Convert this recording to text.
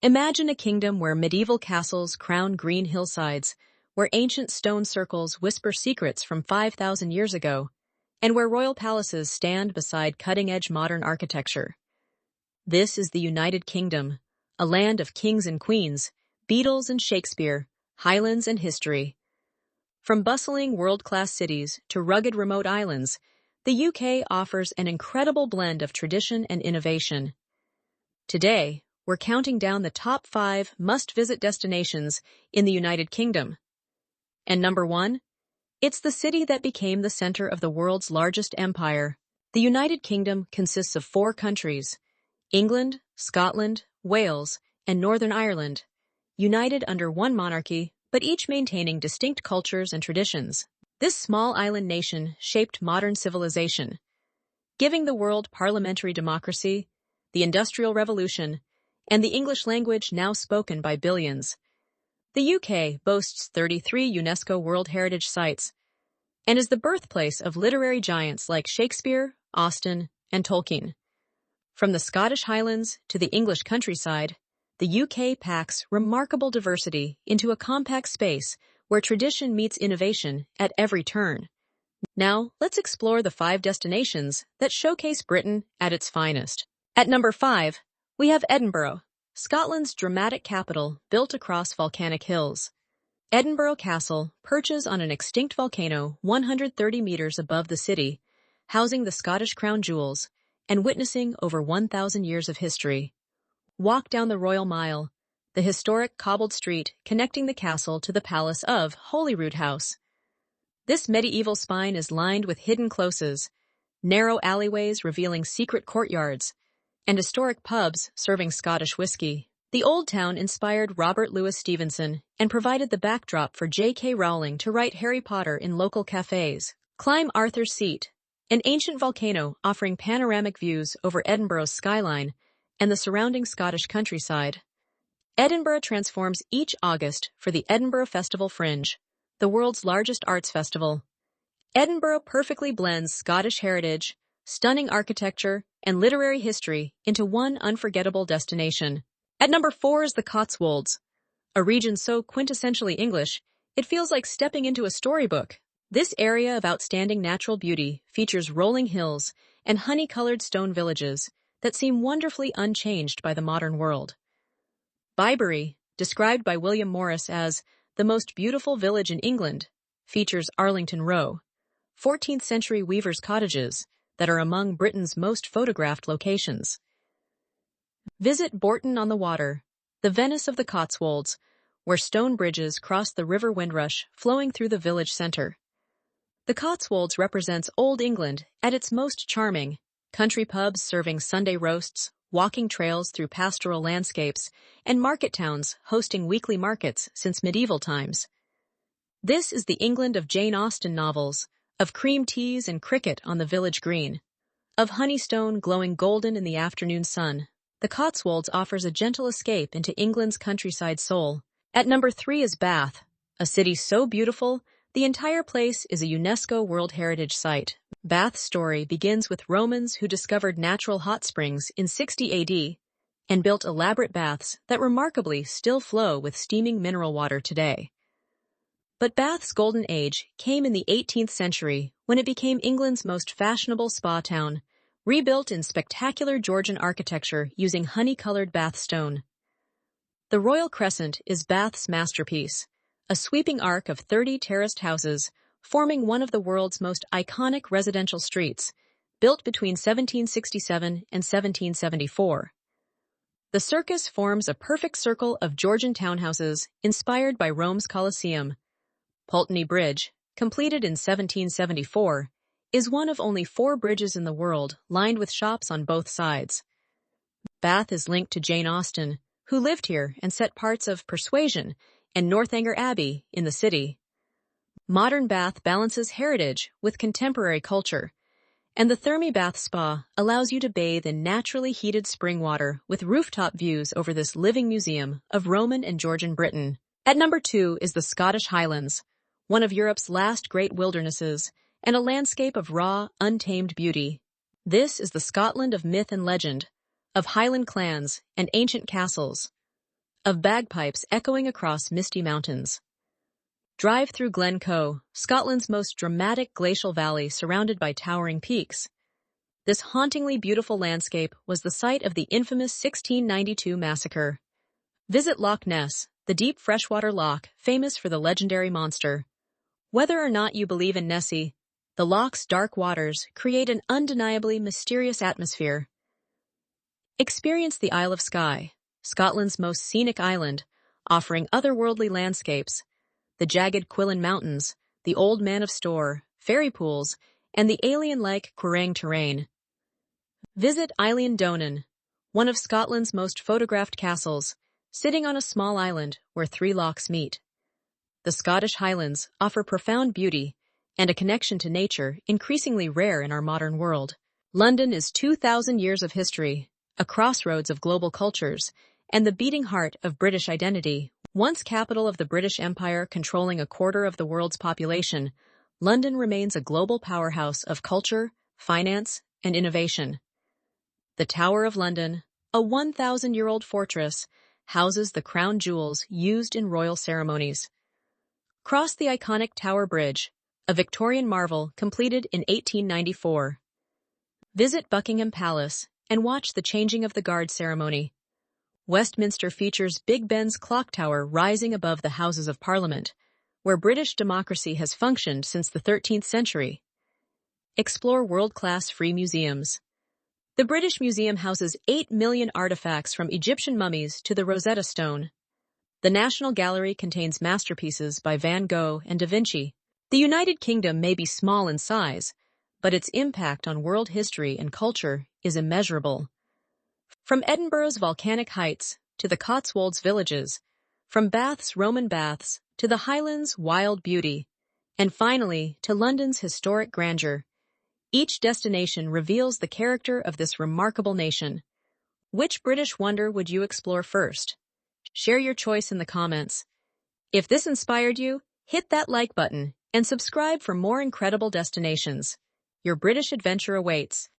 Imagine a kingdom where medieval castles crown green hillsides, where ancient stone circles whisper secrets from 5,000 years ago, and where royal palaces stand beside cutting-edge modern architecture. This is the United Kingdom, a land of kings and queens, Beatles and Shakespeare, Highlands and history. From bustling world-class cities to rugged remote islands, the UK offers an incredible blend of tradition and innovation. Today, we're counting down the top 5 must-visit destinations in the United Kingdom. And number 1? It's the city that became the center of the world's largest empire. The United Kingdom consists of 4 countries: England, Scotland, Wales, and Northern Ireland, united under one monarchy, but each maintaining distinct cultures and traditions. This small island nation shaped modern civilization, giving the world parliamentary democracy, the Industrial Revolution, and the English language now spoken by billions. The UK boasts 33 UNESCO World Heritage Sites and is the birthplace of literary giants like Shakespeare, Austen, and Tolkien. From the Scottish Highlands to the English countryside, the UK packs remarkable diversity into a compact space where tradition meets innovation at every turn. Now, let's explore the 5 destinations that showcase Britain at its finest. At number 5, we have Edinburgh, Scotland's dramatic capital built across volcanic hills. Edinburgh Castle perches on an extinct volcano 130 meters above the city, housing the Scottish crown jewels and witnessing over 1,000 years of history. Walk down the Royal Mile, the historic cobbled street connecting the castle to the palace of Holyrood House. This medieval spine is lined with hidden closes, narrow alleyways revealing secret courtyards, and historic pubs serving Scottish whiskey. The Old Town inspired Robert Louis Stevenson and provided the backdrop for J.K. Rowling to write Harry Potter in local cafes. Climb Arthur's Seat, an ancient volcano offering panoramic views over Edinburgh's skyline and the surrounding Scottish countryside. Edinburgh transforms each August for the Edinburgh Festival Fringe, the world's largest arts festival. Edinburgh perfectly blends Scottish heritage, stunning architecture, and literary history into one unforgettable destination. At number 4 is the Cotswolds, a region so quintessentially English, it feels like stepping into a storybook. This area of outstanding natural beauty features rolling hills and honey-colored stone villages that seem wonderfully unchanged by the modern world. Bibury, described by William Morris as the most beautiful village in England, features Arlington Row, 14th-century weavers' cottages that are among Britain's most photographed locations. Visit Bourton-on-the-Water, the Venice of the Cotswolds, where stone bridges cross the River Windrush flowing through the village center. The Cotswolds represents Old England at its most charming, country pubs serving Sunday roasts, walking trails through pastoral landscapes, and market towns hosting weekly markets since medieval times. This is the England of Jane Austen novels, of cream teas and cricket on the village green, of honeystone glowing golden in the afternoon sun. The Cotswolds offers a gentle escape into England's countryside soul. At number 3 is Bath, a city so beautiful, the entire place is a UNESCO World Heritage Site. Bath's story begins with Romans who discovered natural hot springs in 60 AD and built elaborate baths that remarkably still flow with steaming mineral water today. But Bath's golden age came in the 18th century when it became England's most fashionable spa town, rebuilt in spectacular Georgian architecture using honey-colored Bath stone. The Royal Crescent is Bath's masterpiece, a sweeping arc of 30 terraced houses forming one of the world's most iconic residential streets, built between 1767 and 1774. The circus forms a perfect circle of Georgian townhouses inspired by Rome's Colosseum. Pulteney Bridge, completed in 1774, is one of only 4 bridges in the world lined with shops on both sides. Bath is linked to Jane Austen, who lived here and set parts of Persuasion and Northanger Abbey in the city. Modern Bath balances heritage with contemporary culture, and the Thermi Bath Spa allows you to bathe in naturally heated spring water with rooftop views over this living museum of Roman and Georgian Britain. At number 2 is the Scottish Highlands, one of Europe's last great wildernesses, and a landscape of raw, untamed beauty. This is the Scotland of myth and legend, of Highland clans and ancient castles. of bagpipes echoing across misty mountains. Drive through Glencoe, Scotland's most dramatic glacial valley surrounded by towering peaks. This hauntingly beautiful landscape was the site of the infamous 1692 massacre. Visit Loch Ness, the deep freshwater loch famous for the legendary monster. Whether or not you believe in Nessie, the loch's dark waters create an undeniably mysterious atmosphere. Experience the Isle of Skye, Scotland's most scenic island, offering otherworldly landscapes. The jagged Quillan Mountains, the Old Man of Storr, fairy pools, and the alien-like Quiraing terrain. Visit Eilean Donan, one of Scotland's most photographed castles, sitting on a small island where three lochs meet. The Scottish Highlands offer profound beauty and a connection to nature increasingly rare in our modern world. London is 2,000 years of history, a crossroads of global cultures, and the beating heart of British identity. Once capital of the British Empire controlling a quarter of the world's population, London remains a global powerhouse of culture, finance, and innovation. The Tower of London, a 1,000-year-old fortress, houses the crown jewels used in royal ceremonies. Cross the iconic Tower Bridge, a Victorian marvel completed in 1894. Visit Buckingham Palace and watch the changing of the guard ceremony. Westminster features Big Ben's clock tower rising above the Houses of Parliament, where British democracy has functioned since the 13th century. Explore world-class free museums. The British Museum houses 8 million artifacts from Egyptian mummies to the Rosetta Stone. The National Gallery contains masterpieces by Van Gogh and Da Vinci. The United Kingdom may be small in size, but its impact on world history and culture is immeasurable. From Edinburgh's volcanic heights to the Cotswolds villages, from Bath's Roman baths to the Highlands' wild beauty, and finally to London's historic grandeur, each destination reveals the character of this remarkable nation. Which British wonder would you explore first? Share your choice in the comments. If this inspired you, hit that like button and subscribe for more incredible destinations. Your British adventure awaits.